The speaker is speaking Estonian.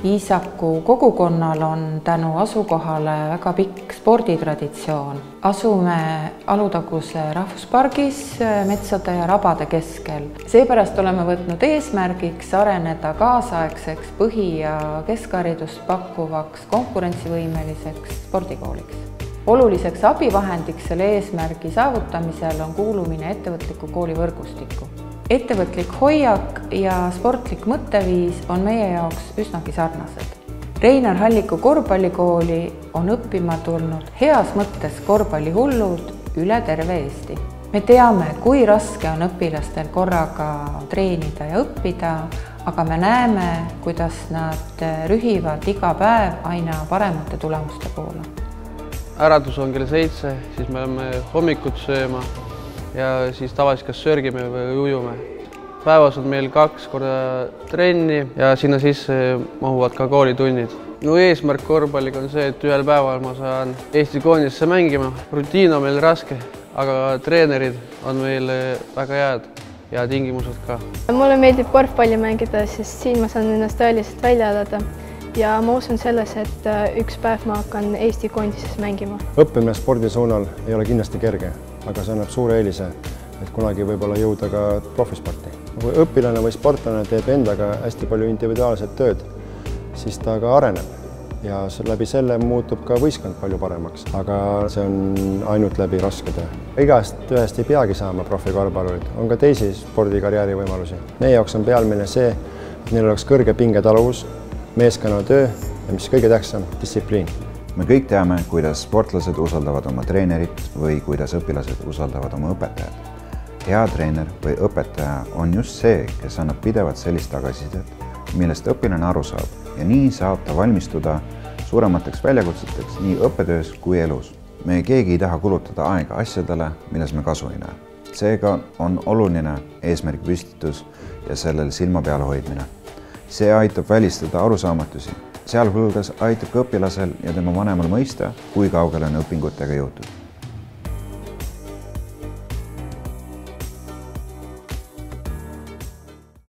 Iisaku kogukonnal on tänu asukohale väga pikk sporditraditsioon. Asume Alutaguse rahvuspargis metsade ja rabade keskel. Seepärast oleme võtnud eesmärgiks areneda kaasaegseks põhi- ja keskharidust pakkuvaks konkurentsivõimeliseks spordikooliks. Oluliseks abivahendiks selle eesmärgi saavutamisel on kuulumine ettevõtliku kooli võrgustikku. Ettevõtlik hoiak ja sportlik mõtteviis on meie jaoks üsnagi sarnased. Reinar Halliku korvpallikooli on õppima tulnud heas mõttes korvpallihullud üle terve Eesti. Me teame, kui raske on õpilastel korraga treenida ja õppida, aga me näeme, kuidas nad rühivad iga päev aina paremate tulemuste poole. Äratus on kell 7, siis me oleme hommikut sööma ja siis tavaliselt kas sörgime või ujume. Päevas on meil 2 korda trenni ja sinna sisse mahuvad ka koolitunnid. Eesmärk korvpalliga on see, et ühel päeval ma saan Eesti koondisse mängima. Rutiin on meil raske, aga treenerid on meil väga head ja tingimused ka. Mulle meeldib korvpalli mängida, sest siin ma saan ennast tõeliselt välja elada. Ja ma usun selles, et üks päev ma hakkan Eesti koondises mängima. Õppimine spordi suunal ei ole kindlasti kerge, aga see annab suure eelise, et kunagi võib-olla jõuda ka profisporti. Kui õpilane või sportlane teeb endaga hästi palju individuaalset tööd, siis ta ka areneb ja läbi selle muutub ka võistkond palju paremaks, aga see on ainult läbi raske töö. Igast ühest ei peagi saama profikorvpallurid, on ka teisi spordikarjääri võimalusi. Meie jaoks on pealmine see, et neil oleks kõrge pingetaluvus, meeskonnatöö ja mis kõige tähtsam, distsipliin. Me kõik teame, kuidas sportlased usaldavad oma treenerit või kuidas õpilased usaldavad oma õpetajat. Hea treener või õpetaja on just see, kes annab pidevalt sellist tagasisidet, millest õpilane aru saab ja nii saab ta valmistuda suuremateks väljakutseteks nii õppetöös kui elus. Me keegi ei taha kulutada aega asjadele, milles me kasu ei näe. Seega on oluline eesmärgipüstitus ja sellel silma peal hoidmine. See aitab välistada arusaamatusi, sealhulgas aitab ka õpilasel ja tema vanemal mõista, kui kaugele on õpingutega jõutud.